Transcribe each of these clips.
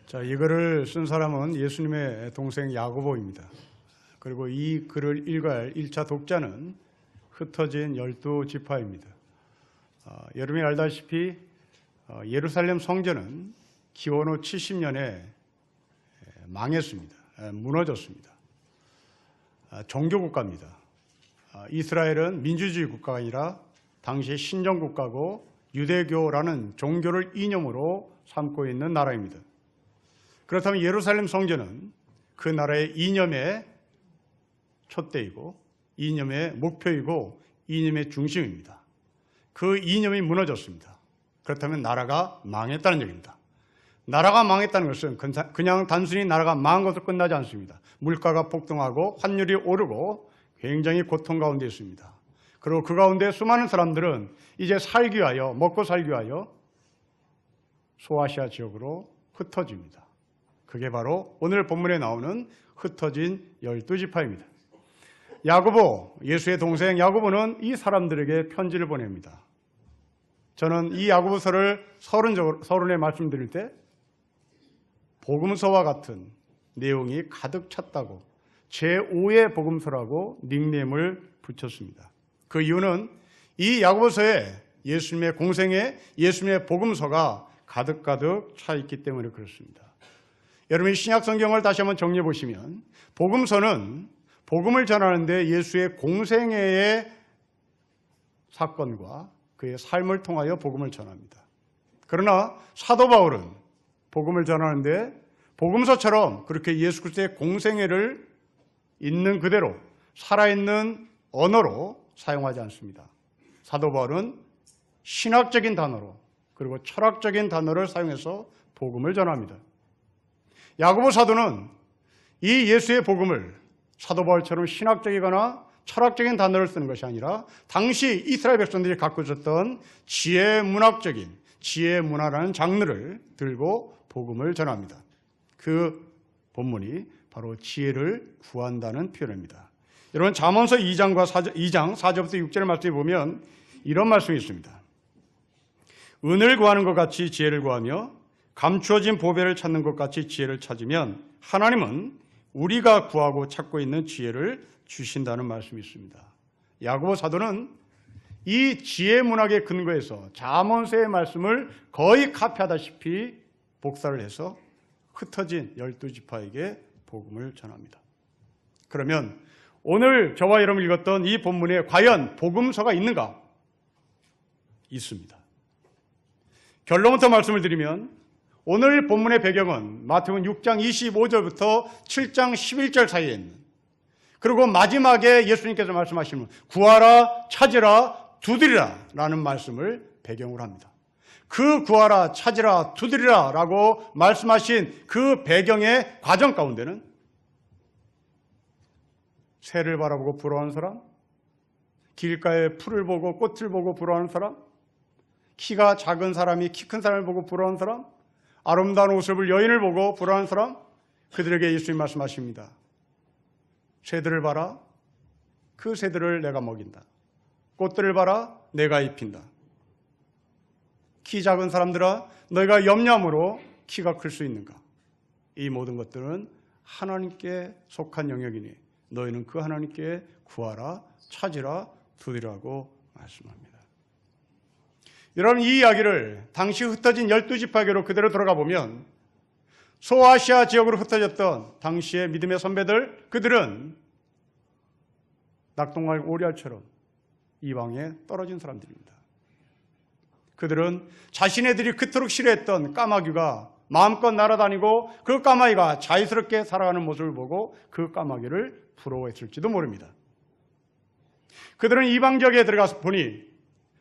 자, 이 글을 쓴 사람은 예수님의 동생 야고보입니다. 그리고 이 글을 읽어야 할 1차 독자는 흩어진 12지파입니다. 여러분이 알다시피 예루살렘 성전은 기원 후 70년에 망했습니다. 무너졌습니다. 종교국가입니다. 이스라엘은 민주주의 국가가 아니라 당시 신정국가고 유대교라는 종교를 이념으로 삼고 있는 나라입니다. 그렇다면 예루살렘 성전은 그 나라의 이념의 촛대이고 이념의 목표이고 이념의 중심입니다. 그 이념이 무너졌습니다. 그렇다면 나라가 망했다는 얘기입니다. 나라가 망했다는 것은 그냥 단순히 나라가 망한 것으로 끝나지 않습니다. 물가가 폭등하고 환율이 오르고 굉장히 고통 가운데 있습니다. 그리고 그 가운데 수많은 사람들은 이제 살기 위하여, 먹고 살기 위하여 소아시아 지역으로 흩어집니다. 그게 바로 오늘 본문에 나오는 흩어진 12지파입니다. 야고보, 예수의 동생 야고보는 이 사람들에게 편지를 보냅니다. 저는 이 야고보서를 서론에 말씀드릴 때 복음서와 같은 내용이 가득 찼다고 제5의 복음서라고 닉네임을 붙였습니다. 그 이유는 이 야고보서에 예수님의 공생에 예수님의 복음서가 가득가득 차 있기 때문에 그렇습니다. 여러분이 신약 성경을 다시 한번 정리해 보시면 복음서는 복음을 전하는데 예수의 공생애의 사건과 그의 삶을 통하여 복음을 전합니다. 그러나 사도 바울은 복음을 전하는데 복음서처럼 그렇게 예수 그리스도의 공생애를 있는 그대로 살아있는 언어로 사용하지 않습니다. 사도 바울은 신학적인 단어로 그리고 철학적인 단어를 사용해서 복음을 전합니다. 야고보 사도는 이 예수의 복음을 사도 바울처럼 신학적이거나 철학적인 단어를 쓰는 것이 아니라 당시 이스라엘 백성들이 갖고 있었던 지혜 문학적인 지혜 문화라는 장르를 들고 복음을 전합니다. 그 본문이 바로 지혜를 구한다는 표현입니다. 여러분 잠언서 2장 4절부터 6절의 말씀에 보면 이런 말씀이 있습니다. 은을 구하는 것 같이 지혜를 구하며 감추어진 보배를 찾는 것 같이 지혜를 찾으면 하나님은 우리가 구하고 찾고 있는 지혜를 주신다는 말씀이 있습니다. 야고보 사도는 이 지혜 문학의 근거에서 잠언서의 말씀을 거의 카피하다시피 복사를 해서 흩어진 12지파에게 복음을 전합니다. 그러면 오늘 저와 여러분이 읽었던 이 본문에 과연 복음서가 있는가? 있습니다. 결론부터 말씀을 드리면 오늘 본문의 배경은 마태복음 6장 25절부터 7장 11절 사이에 있는 그리고 마지막에 예수님께서 말씀하시는 구하라, 찾으라, 두드리라 라는 말씀을 배경으로 합니다. 그 구하라, 찾으라, 두드리라 라고 말씀하신 그 배경의 과정 가운데는 새를 바라보고 부러워하는 사람, 길가에 풀을 보고 꽃을 보고 부러워하는 사람, 키가 작은 사람이 키 큰 사람을 보고 부러워하는 사람, 아름다운 옷을 입을 여인을 보고 부러워하는 사람, 그들에게 예수님 말씀하십니다. 새들을 봐라. 그 새들을 내가 먹인다. 꽃들을 봐라. 내가 입힌다. 키 작은 사람들아, 너희가 염려함으로 키가 클 수 있는가? 이 모든 것들은 하나님께 속한 영역이니 너희는 그 하나님께 구하라, 찾으라, 두드리라고 말씀합니다. 여러분 이 이야기를 당시 흩어진 12지파계로 그대로 들어가 보면 소아시아 지역으로 흩어졌던 당시의 믿음의 선배들, 그들은 낙동강 오리알처럼 이방에 떨어진 사람들입니다. 그들은 자신네들이 그토록 싫어했던 까마귀가 마음껏 날아다니고 그 까마귀가 자유스럽게 살아가는 모습을 보고 그 까마귀를 부러워했을지도 모릅니다. 그들은 이방 지역에 들어가서 보니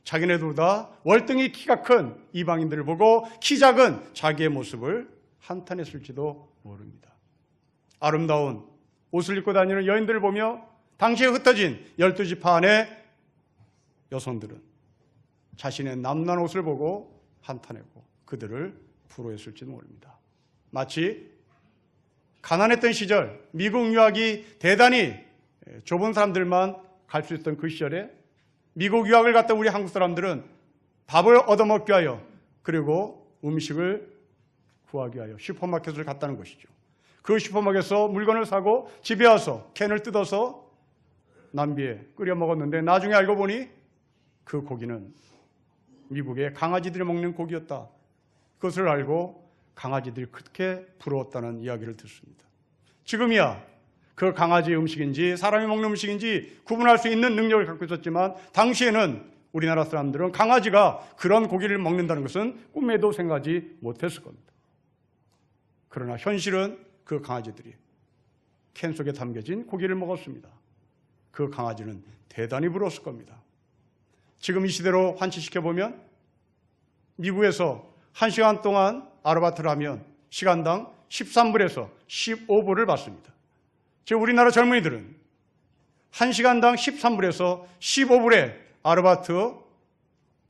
자기네들보다 월등히 키가 큰 이방인들을 보고 키 작은 자기의 모습을 한탄했을지도 모릅니다. 아름다운 옷을 입고 다니는 여인들을 보며 당시에 흩어진 12지파 안의 여성들은 자신의 남난 옷을 보고 한탄했고 그들을 부러워했을지도 모릅니다. 마치 가난했던 시절 미국 유학이 대단히 좁은 사람들만 갈 수 있던 그 시절에 미국 유학을 갔던 우리 한국 사람들은 밥을 얻어먹기 위하여 그리고 음식을 구하기 위하여 슈퍼마켓을 갔다는 것이죠. 그 슈퍼마켓에서 물건을 사고 집에 와서 캔을 뜯어서 냄비에 끓여 먹었는데 나중에 알고 보니 그 고기는 미국의 강아지들이 먹는 고기였다. 그것을 알고 강아지들이 그렇게 부러웠다는 이야기를 듣습니다. 지금이야 그 강아지 음식인지 사람이 먹는 음식인지 구분할 수 있는 능력을 갖고 있었지만 당시에는 우리나라 사람들은 강아지가 그런 고기를 먹는다는 것은 꿈에도 생각하지 못했을 겁니다. 그러나 현실은 그 강아지들이 캔 속에 담겨진 고기를 먹었습니다. 그 강아지는 대단히 부러웠을 겁니다. 지금 이 시대로 환치시켜보면 미국에서 1시간 동안 아르바이트를 하면 시간당 13불에서 15불을 받습니다. 즉 우리나라 젊은이들은 1시간당 13불에서 15불의 아르바이트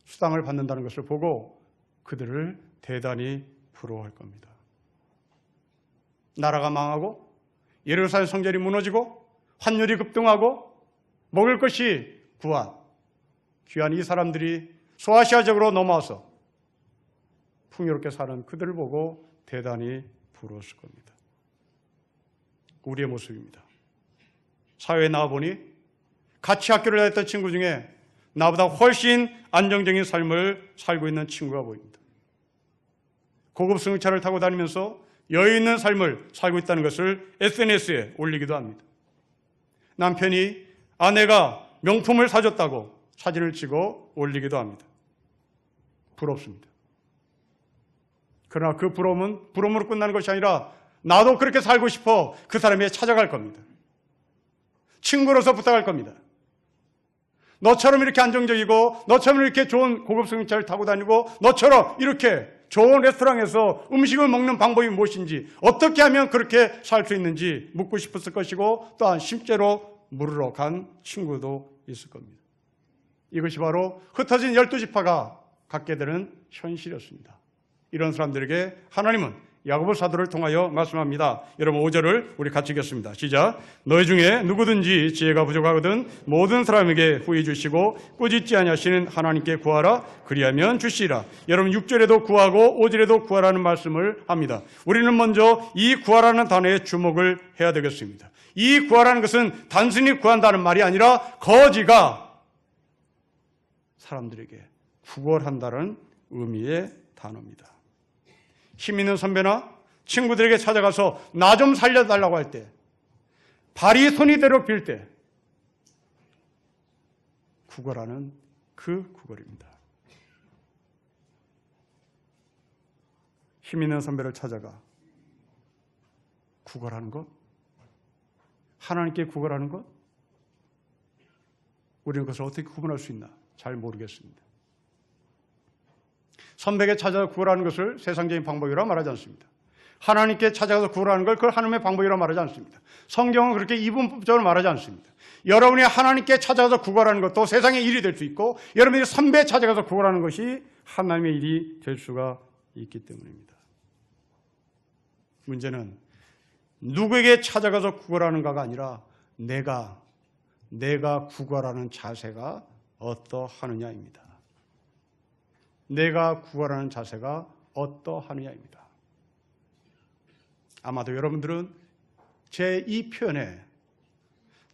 수당을 받는다는 것을 보고 그들을 대단히 부러워할 겁니다. 나라가 망하고 예루살렘 성전이 무너지고 환율이 급등하고 먹을 것이 귀한 이 사람들이 소아시아적으로 넘어와서 풍요롭게 사는 그들을 보고 대단히 부러웠을 겁니다. 우리의 모습입니다. 사회에 나와보니 같이 학교를 다녔던 친구 중에 나보다 훨씬 안정적인 삶을 살고 있는 친구가 보입니다. 고급 승용차를 타고 다니면서 여유 있는 삶을 살고 있다는 것을 SNS에 올리기도 합니다. 남편이 아내가 명품을 사줬다고 사진을 찍어 올리기도 합니다. 부럽습니다. 그러나 그 부러움은 부러움으로 끝나는 것이 아니라 나도 그렇게 살고 싶어 그 사람에게 찾아갈 겁니다. 친구로서 부탁할 겁니다. 너처럼 이렇게 안정적이고 너처럼 이렇게 좋은 고급 승용차를 타고 다니고 너처럼 이렇게 좋은 레스토랑에서 음식을 먹는 방법이 무엇인지 어떻게 하면 그렇게 살 수 있는지 묻고 싶었을 것이고 또한 실제로 물으러 간 친구도 있을 겁니다. 이것이 바로 흩어진 12지파가 갖게 되는 현실이었습니다. 이런 사람들에게 하나님은 야고보 사도를 통하여 말씀합니다. 여러분 5절을 우리 같이 읽겠습니다. 시작. 너희 중에 누구든지 지혜가 부족하거든 모든 사람에게 후히 주시고 꾸짖지 아니하시는 하나님께 구하라 그리하면 주시리라. 여러분 6절에도 구하고 5절에도 구하라는 말씀을 합니다. 우리는 먼저 이 구하라는 단어에 주목을 해야 되겠습니다. 이 구하라는 것은 단순히 구한다는 말이 아니라 거지가 사람들에게 구걸한다는 의미의 단어입니다. 힘 있는 선배나 친구들에게 찾아가서 나 좀 살려달라고 할 때, 발이 손이 되도록 빌 때 구걸하는 그 구걸입니다. 힘 있는 선배를 찾아가 구걸하는 것, 하나님께 구걸하는 것, 우리는 그것을 어떻게 구분할 수 있나 잘 모르겠습니다. 선배에게 찾아서 구걸하는 것을 세상적인 방법이라고 말하지 않습니다. 하나님께 찾아가서 구걸하는 걸 그걸 하나님의 방법이라고 말하지 않습니다. 성경은 그렇게 이분법적으로 말하지 않습니다. 여러분이 하나님께 찾아가서 구걸하는 것도 세상의 일이 될 수 있고 여러분이 선배에 찾아가서 구걸하는 것이 하나님의 일이 될 수가 있기 때문입니다. 문제는 누구에게 찾아가서 구걸하는가가 아니라 내가 구걸하는 자세가 어떠하느냐입니다. 내가 구걸하는 자세가 어떠하느냐입니다. 아마도 여러분들은 제 이 표현에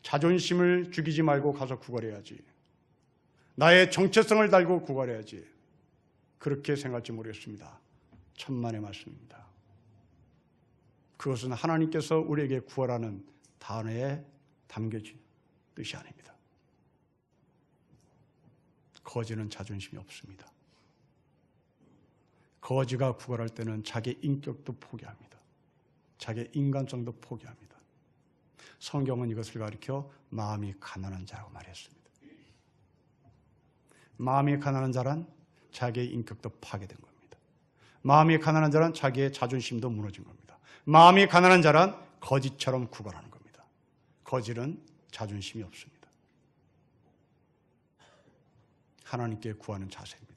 자존심을 죽이지 말고 가서 구걸해야지, 나의 정체성을 달고 구걸해야지 그렇게 생각할지 모르겠습니다. 천만의 말씀입니다. 그것은 하나님께서 우리에게 구걸하는 단어에 담겨진 뜻이 아닙니다. 거지는 자존심이 없습니다. 거지가 구걸할 때는 자기 인격도 포기합니다. 자기 인간성도 포기합니다. 성경은 이것을 가리켜 마음이 가난한 자라고 말했습니다. 마음이 가난한 자란 자기의 인격도 파괴된 겁니다. 마음이 가난한 자란 자기의 자존심도 무너진 겁니다. 마음이 가난한 자란 거지처럼 구걸하는 겁니다. 거지는 자존심이 없습니다. 하나님께 구하는 자세입니다.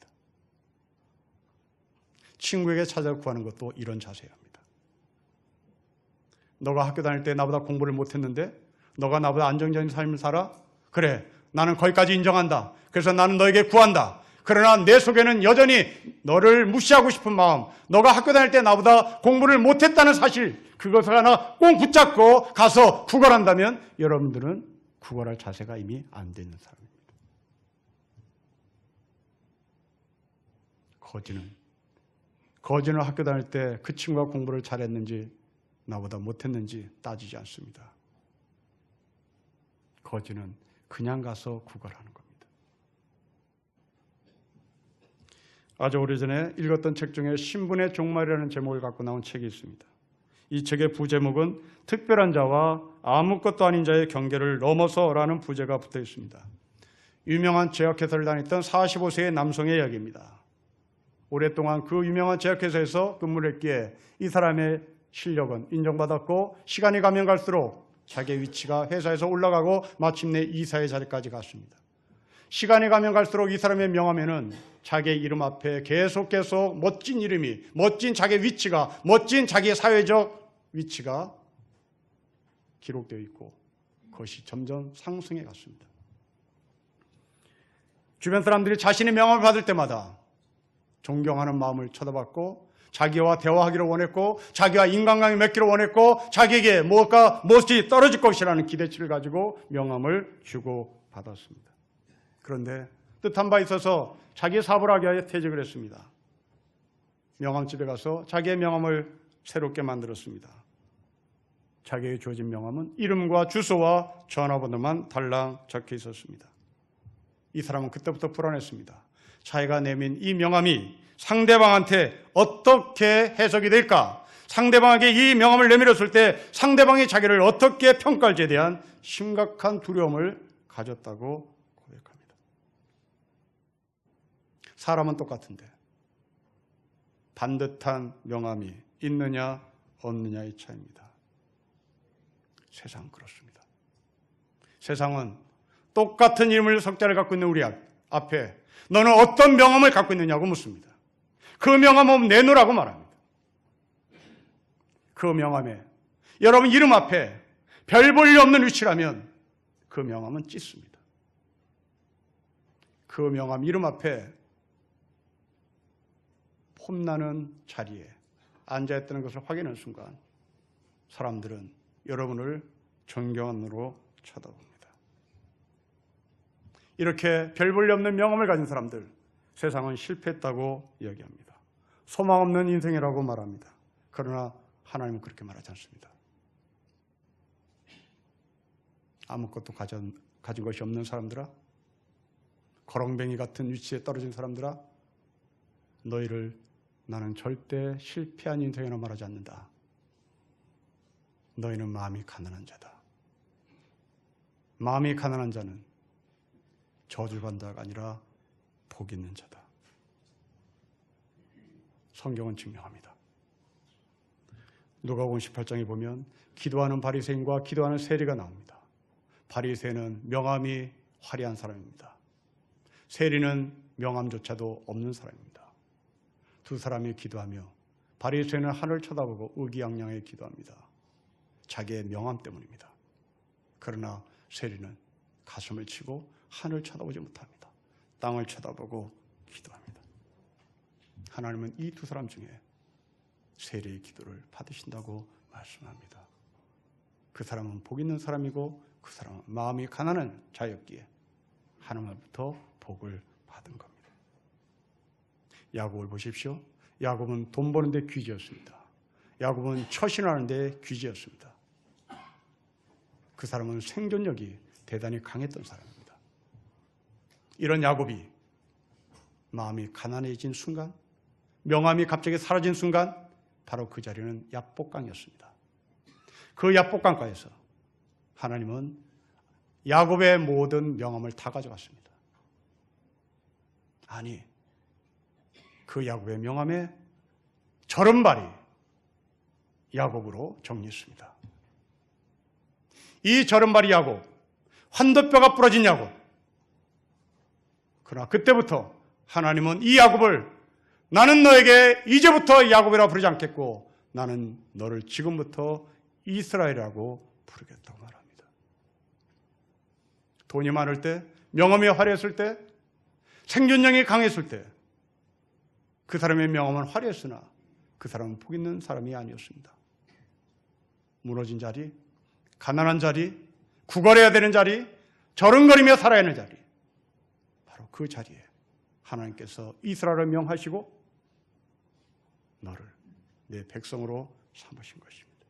친구에게 찾아 구하는 것도 이런 자세입니다. 너가 학교 다닐 때 나보다 공부를 못했는데 너가 나보다 안정적인 삶을 살아? 그래, 나는 거기까지 인정한다. 그래서 나는 너에게 구한다. 그러나 내 속에는 여전히 너를 무시하고 싶은 마음, 너가 학교 다닐 때 나보다 공부를 못했다는 사실, 그것을 하나 꼭 붙잡고 가서 구걸한다면 여러분들은 구걸할 자세가 이미 안 돼 있는 사람입니다. 거지는 학교 다닐 때 그 친구가 공부를 잘했는지 나보다 못했는지 따지지 않습니다. 거지는 그냥 가서 구걸하는 겁니다. 아주 오래전에 읽었던 책 중에 신분의 종말이라는 제목을 갖고 나온 책이 있습니다. 이 책의 부제목은 특별한 자와 아무것도 아닌 자의 경계를 넘어서라는 부제가 붙어 있습니다. 유명한 제약회사를 다녔던 45세의 남성의 이야기입니다. 오랫동안 그 유명한 제약회사에서 근무를 했기에 이 사람의 실력은 인정받았고 시간이 가면 갈수록 자기의 위치가 회사에서 올라가고 마침내 이사의 자리까지 갔습니다. 시간이 가면 갈수록 이 사람의 명함에는 자기의 이름 앞에 계속 멋진 이름이, 멋진 자기의 위치가, 멋진 자기의 사회적 위치가 기록되어 있고 그것이 점점 상승해 갔습니다. 주변 사람들이 자신의 명함을 받을 때마다 존경하는 마음을 쳐다봤고 자기와 대화하기를 원했고 자기와 인간관계 맺기를 원했고 자기에게 무엇이 떨어질 것이라는 기대치를 가지고 명함을 주고 받았습니다. 그런데 뜻한 바 있어서 자기의 사업을 하기 위해 퇴직을 했습니다. 명함집에 가서 자기의 명함을 새롭게 만들었습니다. 자기에게 주어진 명함은 이름과 주소와 전화번호만 달랑 적혀 있었습니다. 이 사람은 그때부터 불안했습니다. 자기가 내민 이 명함이 상대방한테 어떻게 해석이 될까? 상대방에게 이 명함을 내밀었을 때 상대방이 자기를 어떻게 평가할지에 대한 심각한 두려움을 가졌다고 고백합니다. 사람은 똑같은데 반듯한 명함이 있느냐 없느냐의 차이입니다. 세상은 그렇습니다. 세상은 똑같은 이름을 석자를 갖고 있는 우리 앞에 너는 어떤 명함을 갖고 있느냐고 묻습니다. 그 명함은 내놓으라고 말합니다. 그 명함에 여러분 이름 앞에 별 볼 일 없는 위치라면 그 명함은 찢습니다. 그 명함 이름 앞에 폼나는 자리에 앉아있다는 것을 확인하는 순간 사람들은 여러분을 존경하는 눈으로 쳐다봅니다. 이렇게 별 볼 일 없는 명함을 가진 사람들, 세상은 실패했다고 이야기합니다. 소망 없는 인생이라고 말합니다. 그러나 하나님은 그렇게 말하지 않습니다. 아무것도 가진 것이 없는 사람들아, 거렁뱅이 같은 위치에 떨어진 사람들아, 너희를 나는 절대 실패한 인생이라 말하지 않는다. 너희는 마음이 가난한 자다. 마음이 가난한 자는 저주받는 자가 아니라 복 있는 자다. 성경은 증명합니다. 누가복음 18장에 보면 기도하는 바리새인과 기도하는 세리가 나옵니다. 바리새인은 명함이 화려한 사람입니다. 세리는 명함조차도 없는 사람입니다. 두 사람이 기도하며 바리새인은 하늘을 쳐다보고 의기양양하게 기도합니다. 자기의 명함 때문입니다. 그러나 세리는 가슴을 치고 하늘을 쳐다보지 못합니다. 땅을 쳐다보고 기도합니다. 하나님은 이 두 사람 중에 세리의 기도를 받으신다고 말씀합니다. 그 사람은 복 있는 사람이고 그 사람은 마음이 가난한 자였기에 하나님으로부터 복을 받은 겁니다. 야곱을 보십시오. 야곱은 돈 버는 데 귀지였습니다. 야곱은 처신하는 데 귀지였습니다. 그 사람은 생존력이 대단히 강했던 사람입니다. 이런 야곱이 마음이 가난해진 순간, 명함이 갑자기 사라진 순간 바로 그 자리는 야복강이었습니다. 그 야복강가에서 하나님은 야곱의 모든 명함을 다 가져갔습니다. 아니, 그 야곱의 명함에 절은발이 야곱으로 정리했습니다. 이 절은발이 야곱, 환도뼈가 부러진 야곱. 그러나 그때부터 하나님은 이 야곱을 나는 너에게 이제부터 야곱이라 부르지 않겠고 나는 너를 지금부터 이스라엘이라고 부르겠다고 말합니다. 돈이 많을 때, 명함이 화려했을 때, 생존력이 강했을 때 그 사람의 명함은 화려했으나 그 사람은 복 있는 사람이 아니었습니다. 무너진 자리, 가난한 자리, 구걸해야 되는 자리, 저른거리며 살아야 하는 자리, 바로 그 자리에 하나님께서 이스라엘을 명하시고 너를 내 백성으로 삼으신 것입니다.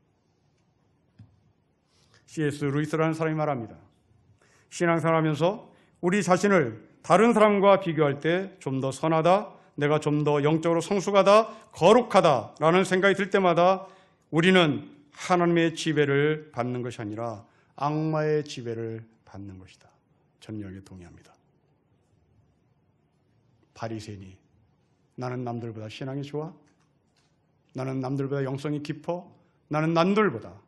C.S. 루이스라는 사람이 말합니다. 신앙생활하면서 우리 자신을 다른 사람과 비교할 때 좀 더 선하다, 내가 좀 더 영적으로 성숙하다, 거룩하다라는 생각이 들 때마다 우리는 하나님의 지배를 받는 것이 아니라 악마의 지배를 받는 것이다. 저는 여기에 동의합니다. 바리새인이 나는 남들보다 신앙이 좋아? 나는 남들보다 영성이 깊어? 나는 남들보다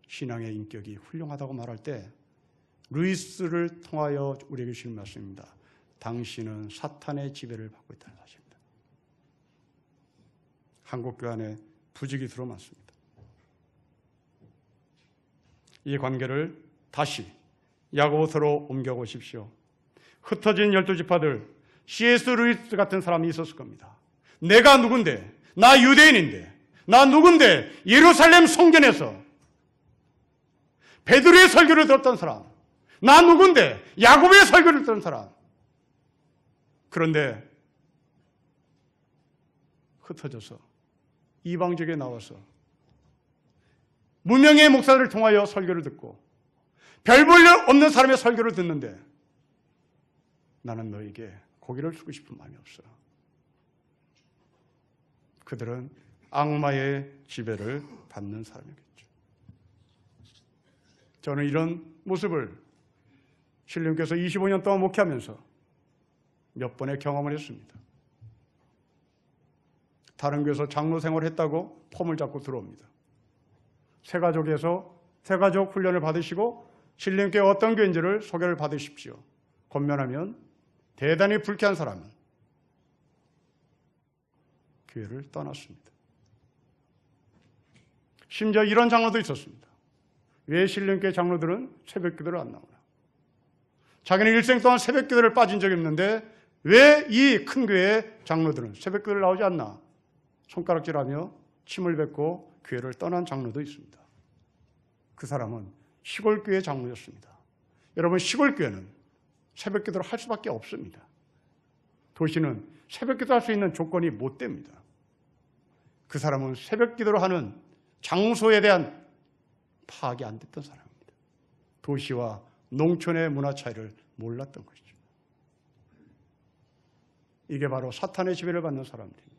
신앙의 인격이 훌륭하다고 말할 때 루이스를 통하여 우리에게 주신 말씀입니다. 당신은 사탄의 지배를 받고 있다는 사실입니다. 한국교회 안에 부지기수로 많습니다. 이 관계를 다시 야고보서로 옮겨보십시오. 흩어진 12지파들, C.S. 루이스 같은 사람이 있었을 겁니다. 내가 누군데? 나 유대인인데. 나 누군데? 예루살렘 성전에서 베드로의 설교를 들었던 사람. 나 누군데? 야고보의 설교를 들었던 사람. 그런데 흩어져서 이방 지역에 나와서 무명의 목사들을 통하여 설교를 듣고 별 볼 일 없는 사람의 설교를 듣는데 나는 너에게 고개를 숙이고 싶은 마음이 없어. 그들은 악마의 지배를 받는 사람이겠죠. 저는 이런 모습을 신령께서 25년 동안 목회하면서 몇 번의 경험을 했습니다. 다른 교회에서 장로 생활을 했다고 폼을 잡고 들어옵니다. 새가족에서 새가족 훈련을 받으시고 신령교회 어떤 교회인지를 소개를 받으십시오. 권면하면 대단히 불쾌한 사람은 교회를 떠났습니다. 심지어 이런 장로도 있었습니다. 왜 신령교회 장로들은 새벽 기도를 안 나오나? 자기는 일생 동안 새벽 기도를 빠진 적이 없는데 왜 이 큰 교회 장로들은 새벽 기도를 나오지 않나? 손가락질하며 침을 뱉고 교회를 떠난 장로도 있습니다. 그 사람은 시골교회 장로였습니다. 여러분, 시골교회는 새벽 기도를 할 수밖에 없습니다. 도시는 새벽 기도할 수 있는 조건이 못 됩니다. 그 사람은 새벽 기도를 하는 장소에 대한 파악이 안 됐던 사람입니다. 도시와 농촌의 문화 차이를 몰랐던 것이죠. 이게 바로 사탄의 지배를 받는 사람들입니다.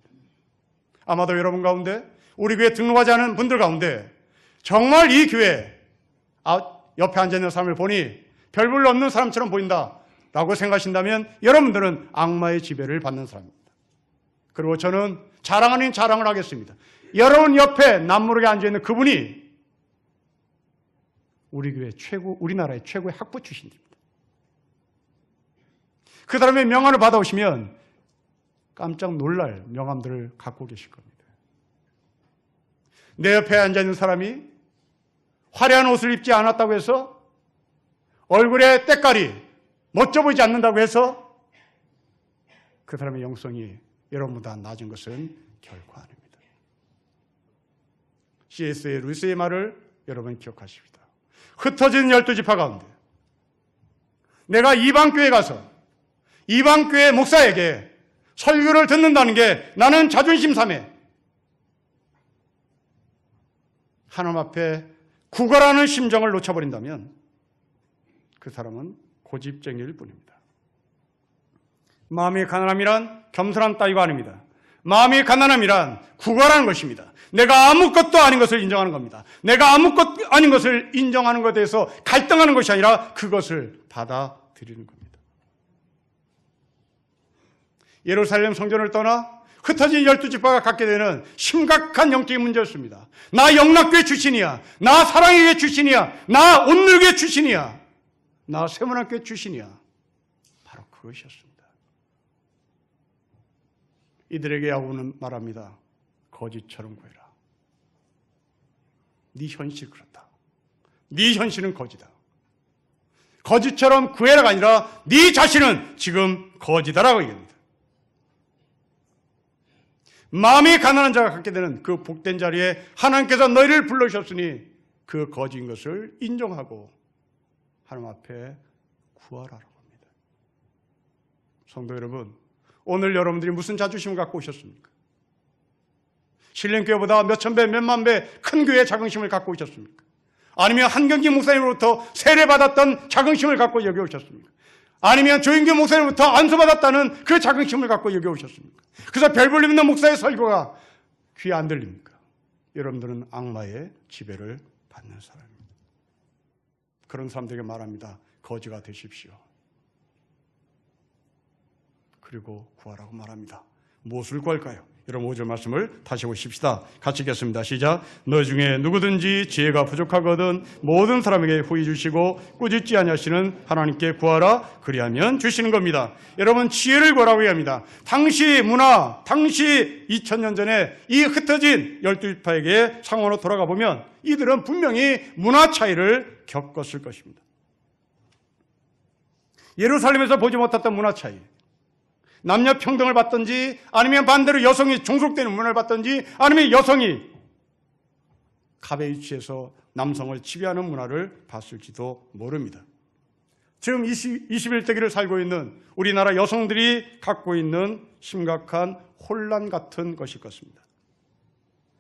아마도 여러분 가운데, 우리 교회에 등록하지 않은 분들 가운데 정말 이 교회 옆에 앉아있는 사람을 보니 별 볼 일 없는 사람처럼 보인다라고 생각하신다면 여러분들은 악마의 지배를 받는 사람입니다. 그리고 저는 자랑 아닌 자랑을 하겠습니다. 여러분 옆에 남무르게 앉아있는 그분이 우리 교회 우리나라의 최고의 학부 출신입니다. 그 사람의 명함을 받아오시면 깜짝 놀랄 명함들을 갖고 계실 겁니다. 내 옆에 앉아있는 사람이 화려한 옷을 입지 않았다고 해서, 얼굴의 때깔이 멋져 보이지 않는다고 해서 그 사람의 영성이 여러분보다 낮은 것은 결코 아닙니다. C.S. 루이스의 말을 여러분 기억하십시다. 흩어진 12지파 가운데 내가 이방교회에 가서 이방교회 목사에게 설교를 듣는다는 게 나는 자존심 상해. 하나님 앞에 구걸하는 심정을 놓쳐버린다면 그 사람은 고집쟁이일 뿐입니다. 마음이 가난함이란 겸손한 따위가 아닙니다. 마음이 가난함이란 구걸하는 것입니다. 내가 아무것도 아닌 것을 인정하는 겁니다. 내가 아무것도 아닌 것을 인정하는 것에 대해서 갈등하는 것이 아니라 그것을 받아들이는 겁니다. 예루살렘 성전을 떠나 흩어진 12지파가 갖게 되는 심각한 영적인 문제였습니다. 나 영락교회 출신이야. 나 사랑의교회 출신이야. 나 온누리교회 출신이야. 나 세문학교회 출신이야. 바로 그것이었습니다. 이들에게 야고보는 말합니다. 거짓처럼 구해라. 네 현실 그렇다. 네 현실은 거짓이다. 거지처럼 구해라가 아니라 네 자신은 지금 거지다라고 얘기합니다. 마음이 가난한 자가 갖게 되는 그 복된 자리에 하나님께서 너희를 불러주셨으니 그 거지인 것을 인정하고 하나님 앞에 구하라라고 합니다. 성도 여러분, 오늘 여러분들이 무슨 자존심을 갖고 오셨습니까? 신령교회보다 몇천 배, 몇만 배 큰 교회의 자긍심을 갖고 오셨습니까? 아니면 한경기 목사님으로부터 세례받았던 자긍심을 갖고 여기 오셨습니까? 아니면 조인규 목사님부터 안수받았다는 그 자긍심을 갖고 여기 오셨습니까? 그래서 별 볼림 있는 목사의 설교가 귀에 안 들립니까? 여러분들은 악마의 지배를 받는 사람입니다. 그런 사람들에게 말합니다. 거지가 되십시오. 그리고 구하라고 말합니다. 무엇을 구할까요? 여러분 5절 말씀을 다시 보십시다. 같이 읽겠습니다. 시작. 너 중에 누구든지 지혜가 부족하거든 모든 사람에게 후히 주시고 꾸짖지 아니하시는 하나님께 구하라. 그리하면 주시는 겁니다. 여러분 지혜를 구하라고 합니다. 당시 문화, 당시 2000년 전에 이 흩어진 12지파에게 상황으로 돌아가 보면 이들은 분명히 문화 차이를 겪었을 것입니다. 예루살렘에서 보지 못했던 문화 차이, 남녀 평등을 받든지 아니면 반대로 여성이 종속되는 문화를 받든지 아니면 여성이 갑의 위치에서 남성을 지배하는 문화를 봤을지도 모릅니다. 지금 21세기를 살고 있는 우리나라 여성들이 갖고 있는 심각한 혼란 같은 것일 것입니다.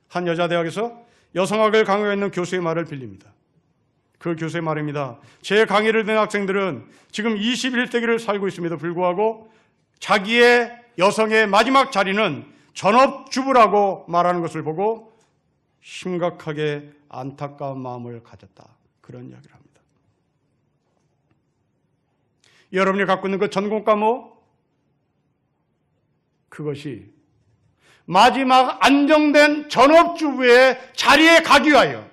한 여자대학에서 여성학을 강의하고 있는 교수의 말을 빌립니다. 그 교수의 말입니다. 제 강의를 듣는 학생들은 지금 21세기를 살고 있음에도 불구하고 자기의 여성의 마지막 자리는 전업주부라고 말하는 것을 보고 심각하게 안타까운 마음을 가졌다. 그런 이야기를 합니다. 여러분이 갖고 있는 그 전공 과목, 그것이 마지막 안정된 전업주부의 자리에 가기 위하여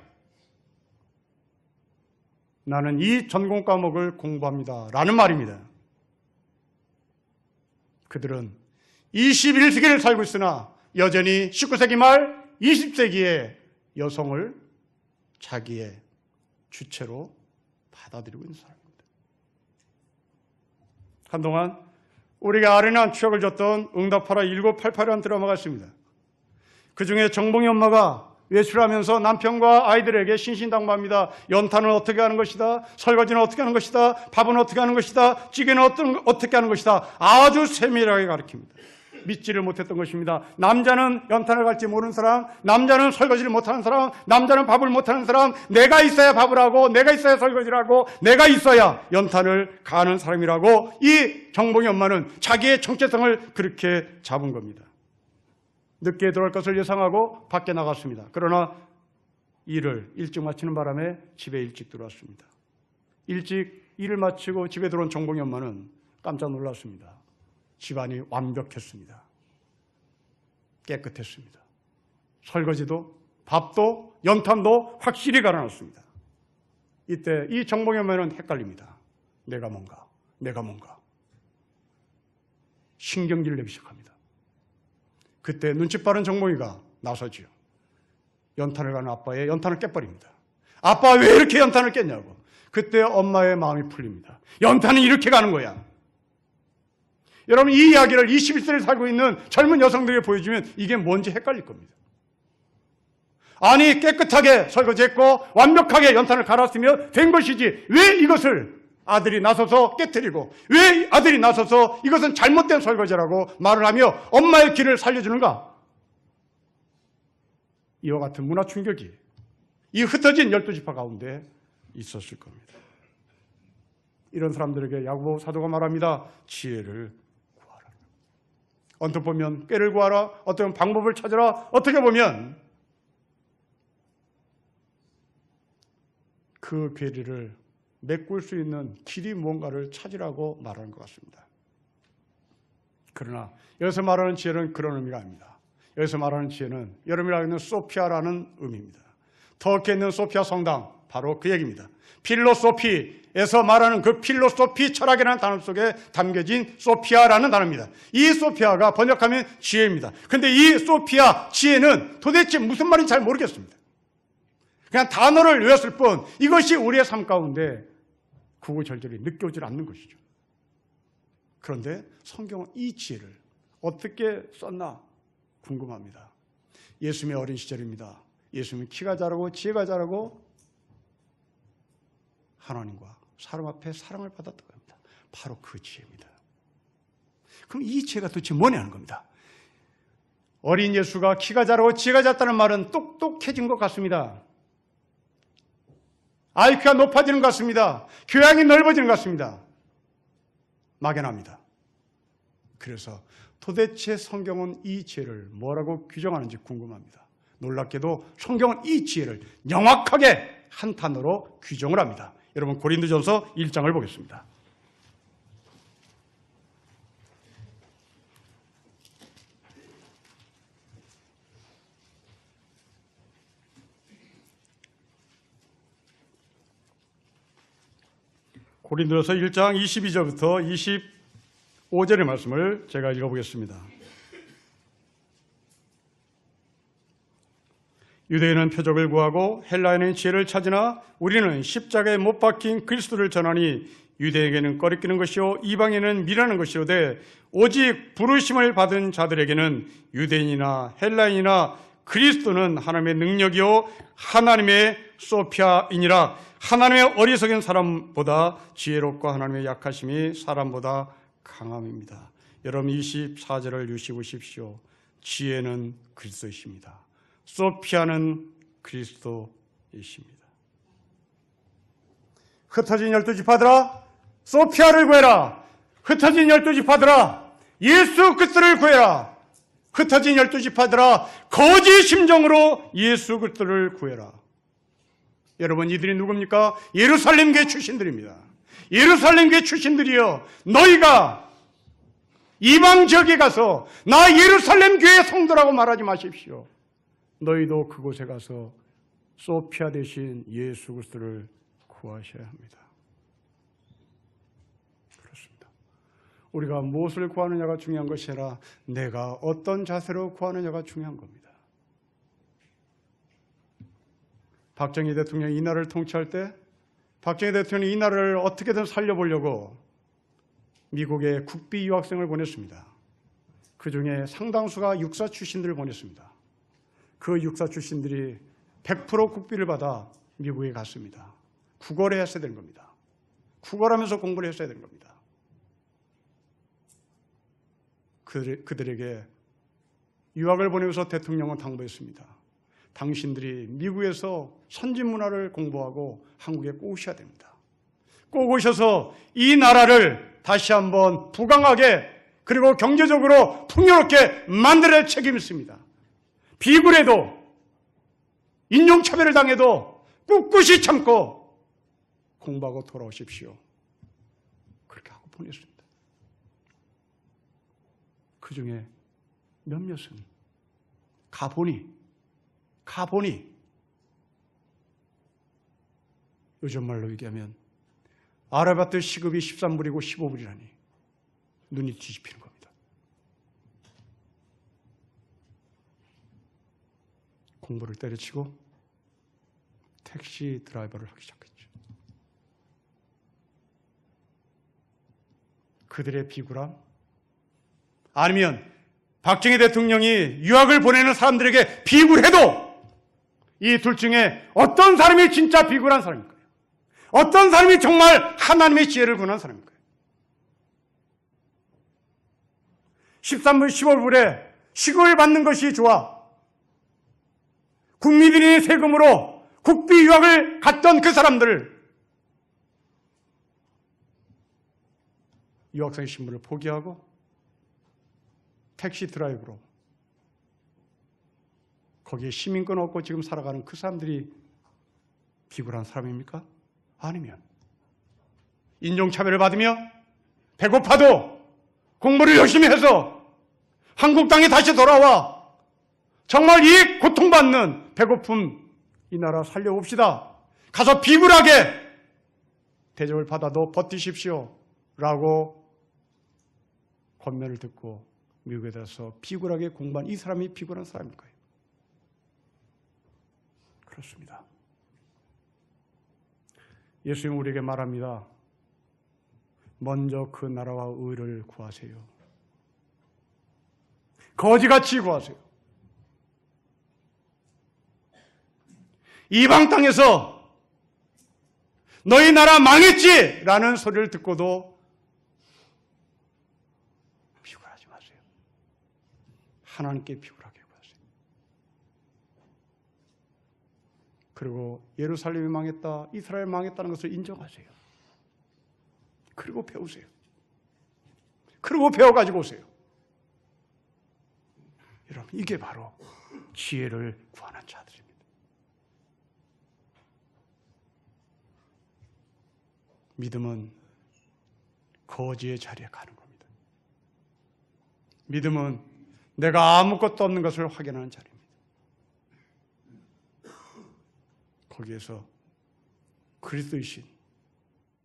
나는 이 전공 과목을 공부합니다. 라는 말입니다. 그들은 21세기를 살고 있으나 여전히 19세기 말 20세기의 여성을 자기의 주체로 받아들이고 있는 사람입니다. 한동안 우리가 아련한 추억을 줬던 응답하라 1988이라는 드라마가 있습니다. 그중에 정봉이 엄마가 외출하면서 남편과 아이들에게 신신당부합니다. 연탄은 어떻게 하는 것이다. 설거지는 어떻게 하는 것이다. 밥은 어떻게 하는 것이다. 찌개는 어떻게 하는 것이다. 아주 세밀하게 가르칩니다. 믿지를 못했던 것입니다. 남자는 연탄을 갈지 모르는 사람, 남자는 설거지를 못하는 사람, 남자는 밥을 못하는 사람, 내가 있어야 밥을 하고 내가 있어야 설거지를 하고 내가 있어야 연탄을 가는 사람이라고 이 정봉이 엄마는 자기의 정체성을 그렇게 잡은 겁니다. 늦게 들어올 것을 예상하고 밖에 나갔습니다. 그러나 일을 일찍 마치는 바람에 집에 일찍 들어왔습니다. 일찍 일을 마치고 집에 들어온 정봉이 엄마는 깜짝 놀랐습니다. 집안이 완벽했습니다. 깨끗했습니다. 설거지도 밥도 연탄도 확실히 갈아놨습니다. 이때 이 정봉이 엄마는 헷갈립니다. 내가 뭔가 신경질을 내기 시작합니다. 그때 눈치 빠른 정봉이가 나서지요. 연탄을 가는 아빠의 연탄을 깨버립니다. 아빠 왜 이렇게 연탄을 깼냐고. 그때 엄마의 마음이 풀립니다. 연탄은 이렇게 가는 거야. 여러분 이 이야기를 21세기를 살고 있는 젊은 여성들에게 보여주면 이게 뭔지 헷갈릴 겁니다. 아니 깨끗하게 설거지했고 완벽하게 연탄을 갈았으면 된 것이지 왜 이것을 아들이 나서서 깨뜨리고 왜 아들이 나서서 이것은 잘못된 설거지라고 말을 하며 엄마의 길을 살려주는가? 이와 같은 문화 충격이 이 흩어진 12지파 가운데 있었을 겁니다. 이런 사람들에게 야고보 사도가 말합니다. 지혜를 구하라. 언뜻 보면 꾀를 구하라. 어떤 방법을 찾아라. 어떻게 보면 그 괴리를 메꿀 수 있는 길이 무언가를 찾으라고 말하는 것 같습니다. 그러나 여기서 말하는 지혜는 그런 의미가 아닙니다. 여기서 말하는 지혜는 여러분이 알고 있는 소피아라는 의미입니다. 터키에 있는 소피아 성당, 바로 그 얘기입니다. 필로소피에서 말하는 그 필로소피 철학이라는 단어 속에 담겨진 소피아라는 단어입니다. 이 소피아가 번역하면 지혜입니다. 그런데 이 소피아, 지혜는 도대체 무슨 말인지 잘 모르겠습니다. 그냥 단어를 외웠을 뿐 이것이 우리의 삶 가운데 구구절절히 느껴지지 않는 것이죠. 그런데 성경은 이 지혜를 어떻게 썼나 궁금합니다. 예수님의 어린 시절입니다. 예수님은 키가 자라고 지혜가 자라고 하나님과 사람 앞에 사랑을 받았던 겁니다. 바로 그 지혜입니다. 그럼 이 지혜가 도대체 뭐냐는 겁니다. 어린 예수가 키가 자라고 지혜가 잤다는 말은 똑똑해진 것 같습니다. IQ가 높아지는 것 같습니다. 교양이 넓어지는 것 같습니다. 막연합니다. 그래서 도대체 성경은 이 지혜를 뭐라고 규정하는지 궁금합니다. 놀랍게도 성경은 이 지혜를 명확하게 한 단어로 규정을 합니다. 여러분 고린도전서 1장을 보겠습니다. 고린도전서 1장 22절부터 25절의 말씀을 제가 읽어보겠습니다. 유대인은 표적을 구하고 헬라인은 지혜를 찾으나 우리는 십자가에 못 박힌 그리스도를 전하니 유대에게는 꺼리끼는 것이요 이방인은 미라는 것이로되 오직 부르심을 받은 자들에게는 유대인이나 헬라인이나 그리스도는 하나님의 능력이요 하나님의 소피아이니라. 하나님의 어리석은 사람보다 지혜롭고 하나님의 약하심이 사람보다 강함입니다. 여러분 24절을 유시보십시오. 지혜는 그리스도이십니다. 소피아는 그리스도이십니다. 흩어진 12지파들아 소피아를 구해라. 흩어진 12지파들아 예수 그리스도를 구해라. 흩어진 12지파들아 거짓 심정으로 예수 그리스도를 구해라. 여러분 이들이 누굽니까? 예루살렘 교회 출신들입니다. 예루살렘 교회 출신들이여 너희가 이방 지역에 가서 나 예루살렘 교회 성도라고 말하지 마십시오. 너희도 그곳에 가서 소피아 대신 예수 그리스도를 구하셔야 합니다. 그렇습니다. 우리가 무엇을 구하느냐가 중요한 것이 아니라 내가 어떤 자세로 구하느냐가 중요한 겁니다. 박정희 대통령이 이 나라를 통치할 때 박정희 대통령이 이 나라를 어떻게든 살려보려고 미국에 국비 유학생을 보냈습니다. 그 중에 상당수가 육사 출신들을 보냈습니다. 그 육사 출신들이 100% 국비를 받아 미국에 갔습니다. 국어를 했어야 되는 겁니다. 국어라면서 공부를 했어야 되는 겁니다. 그들에게 유학을 보내면서 대통령은 당부했습니다. 당신들이 미국에서 선진 문화를 공부하고 한국에 꼭 오셔야 됩니다. 꼭 오셔서 이 나라를 다시 한번 부강하게 그리고 경제적으로 풍요롭게 만들어낼 책임이 있습니다. 비굴해도 인종차별을 당해도 꿋꿋이 참고 공부하고 돌아오십시오. 그렇게 하고 보냈습니다. 그 중에 몇몇은 가보니 요즘 말로 얘기하면 아르바이트 시급이 13불이고 15불이라니 눈이 뒤집히는 겁니다. 공부를 때려치고 택시 드라이버를 하기 시작했죠. 그들의 비굴함 아니면 박정희 대통령이 유학을 보내는 사람들에게 비굴해도 이 둘 중에 어떤 사람이 진짜 비굴한 사람일까요? 어떤 사람이 정말 하나님의 지혜를 구한 사람일까요? 13불, 15불에 시급을 받는 것이 좋아. 국민들이 세금으로 국비 유학을 갔던 그 사람들 유학생 신분을 포기하고 택시 드라이브로 거기에 시민권 없고 지금 살아가는 그 사람들이 비굴한 사람입니까? 아니면 인종차별을 받으며 배고파도 공부를 열심히 해서 한국 땅에 다시 돌아와 정말 이 고통받는 배고픔 이 나라 살려봅시다. 가서 비굴하게 대접을 받아도 버티십시오 라고 권면을 듣고 미국에 들어서 비굴하게 공부한 이 사람이 비굴한 사람일 거예요. 그렇습니다. 예수님은 우리에게 말합니다. 먼저 그 나라와 의를 구하세요. 거지같이 구하세요. 이방 땅에서 너희 나라 망했지! 라는 소리를 듣고도 비굴하지 마세요. 하나님께 비굴하게 구하세요. 그리고 예루살렘이 망했다, 이스라엘 망했다는 것을 인정하세요. 그리고 배우세요. 그리고 배워가지고 오세요. 여러분, 이게 바로 지혜를 구하는 자들입니다. 믿음은 거지의 자리에 가는 겁니다. 믿음은 내가 아무것도 없는 것을 확인하는 자리입니다. 거기에서 그리스도이신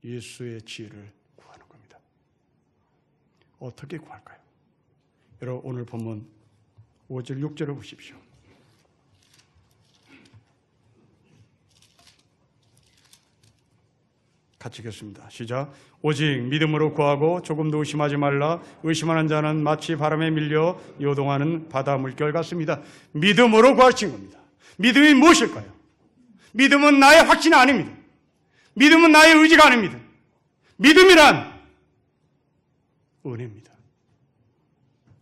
예수의 지혜를 구하는 겁니다. 어떻게 구할까요? 여러분, 오늘 본문 5절, 6절을 보십시오. 같이 읽겠습니다. 시작. 오직 믿음으로 구하고 조금도 의심하지 말라. 의심하는 자는 마치 바람에 밀려 요동하는 바다 물결 같습니다. 믿음으로 구하신 겁니다. 믿음이 무엇일까요? 믿음은 나의 확신이 아닙니다. 믿음은 나의 의지가 아닙니다. 믿음이란 은혜입니다.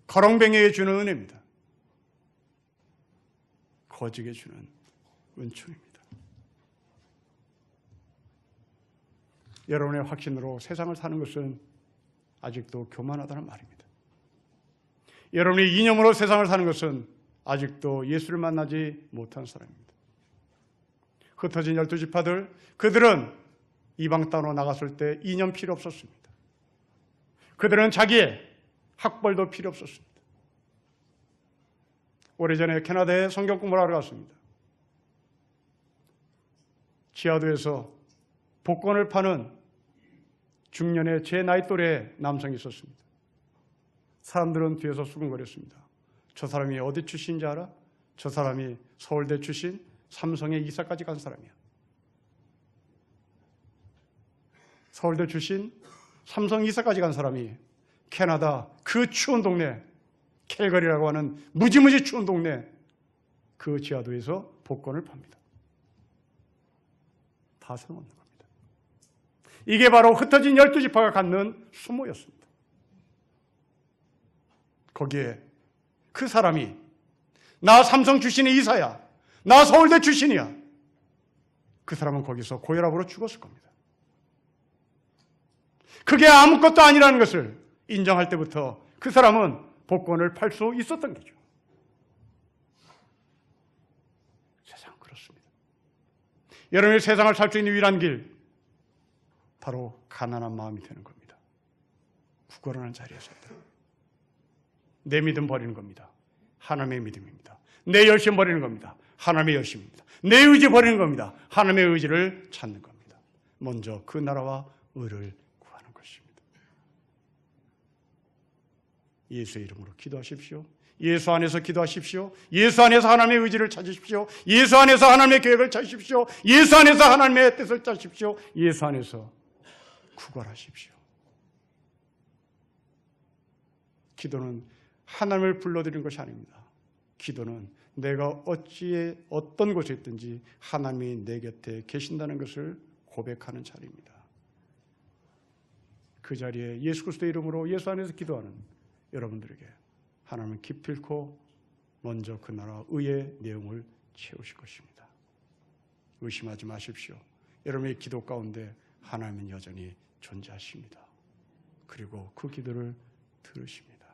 거렁뱅이에 주는 은혜입니다. 거지게 주는 은총입니다. 여러분의 확신으로 세상을 사는 것은 아직도 교만하다는 말입니다. 여러분의 이념으로 세상을 사는 것은 아직도 예수를 만나지 못한 사람입니다. 흩어진 12지파들, 그들은 이방 땅으로 나갔을 때 이념 필요 없었습니다. 그들은 자기의 학벌도 필요 없었습니다. 오래전에 캐나다에 성경 공부를 하러 갔습니다. 지하도에서 복권을 파는 중년의 제 나이 또래 남성이 있었습니다. 사람들은 뒤에서 수근거렸습니다. 저 사람이 어디 출신인지 알아? 저 사람이 서울대 출신, 삼성의 이사까지 간 사람이야. 서울대 출신, 삼성 이사까지 간 사람이 캐나다 그 추운 동네, 캘거리라고 하는 무지무지 추운 동네 그 지하도에서 복권을 팝니다. 다 소용없는 겁니다. 이게 바로 흩어진 12지파가 갖는 수모였습니다. 거기에 그 사람이 나 삼성 출신의 이사야, 나 서울대 출신이야, 그 사람은 거기서 고혈압으로 죽었을 겁니다. 그게 아무것도 아니라는 것을 인정할 때부터 그 사람은 복권을 팔 수 있었던 거죠. 세상은 그렇습니다. 여러분이 세상을 살 수 있는 유일한 길, 바로 가난한 마음이 되는 겁니다. 구걸하는 자리에서 내 믿음 버리는 겁니다. 하나님의 믿음입니다. 내 열심 버리는 겁니다. 하나님의 열심입니다. 내 의지 버리는 겁니다. 하나님의 의지를 찾는 겁니다. 먼저 그 나라와 의를 구하는 것입니다. 예수의 이름으로 기도하십시오. 예수 안에서 기도하십시오. 예수 안에서 하나님의 의지를 찾으십시오. 예수 안에서 하나님의 계획을 찾으십시오. 예수 안에서 하나님의 뜻을 찾으십시오. 예수 안에서 구걸하십시오. 기도는 하나님을 불러드리는 것이 아닙니다. 기도는 내가 어떤 곳에 있든지 하나님이 내 곁에 계신다는 것을 고백하는 자리입니다. 그 자리에 예수 그리스도의 이름으로 예수 안에서 기도하는 여러분들에게 하나님은 기필코 먼저 그 나라 의의 내용을 채우실 것입니다. 의심하지 마십시오. 여러분의 기도 가운데 하나님은 여전히 존재하십니다. 그리고 그 기도를 들으십니다.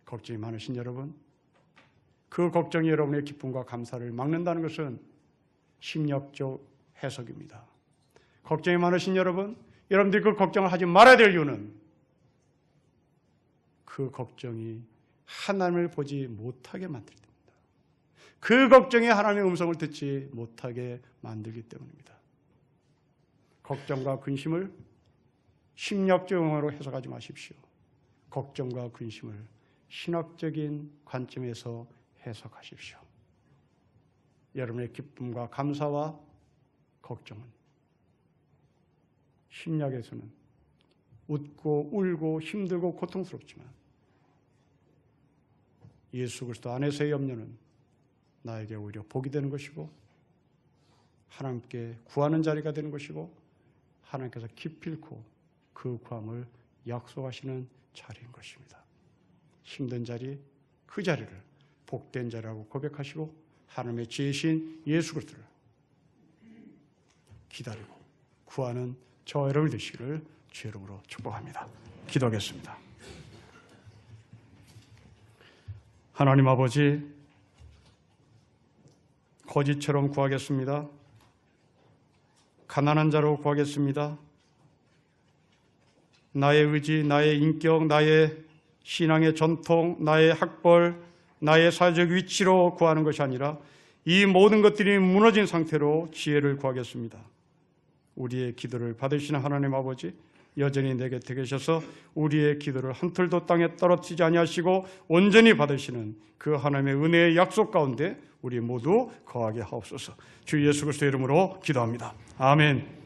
걱정이 많으신 여러분, 그 걱정이 여러분의 기쁨과 감사를 막는다는 것은 심리학적 해석입니다. 걱정이 많으신 여러분, 여러분들이 그 걱정을 하지 말아야 될 이유는 그 걱정이 하나님을 보지 못하게 만들기 때문입니다. 그 걱정이 하나님의 음성을 듣지 못하게 만들기 때문입니다. 걱정과 근심을 심리학적 용어로 해석하지 마십시오. 걱정과 근심을 신학적인 관점에서 해석하십시오. 여러분의 기쁨과 감사와 걱정은 심리학에서는 웃고 울고 힘들고 고통스럽지만 예수 그리스도 안에서의 염려는 나에게 오히려 복이 되는 것이고 하나님께 구하는 자리가 되는 것이고 하나님께서 기필코 그 구함을 약속하시는 자리인 것입니다. 힘든 자리, 그 자리를 복된 자리라고 고백하시고 하나님의 지혜신 예수 그리스도를 기다리고 구하는 저 여러분 되시기를 주의 이름으로 축복합니다. 기도하겠습니다. 하나님 아버지, 거지처럼 구하겠습니다. 가난한 자로 구하겠습니다. 나의 의지, 나의 인격, 나의 신앙의 전통, 나의 학벌, 나의 사회적 위치로 구하는 것이 아니라 이 모든 것들이 무너진 상태로 지혜를 구하겠습니다. 우리의 기도를 받으시는 하나님 아버지, 여전히 내 곁에 계셔서 우리의 기도를 한 털도 땅에 떨어뜨리지 아니하시고 온전히 받으시는 그 하나님의 은혜의 약속 가운데 우리 모두 거하게 하옵소서. 주 예수 그리스도의 이름으로 기도합니다. 아멘.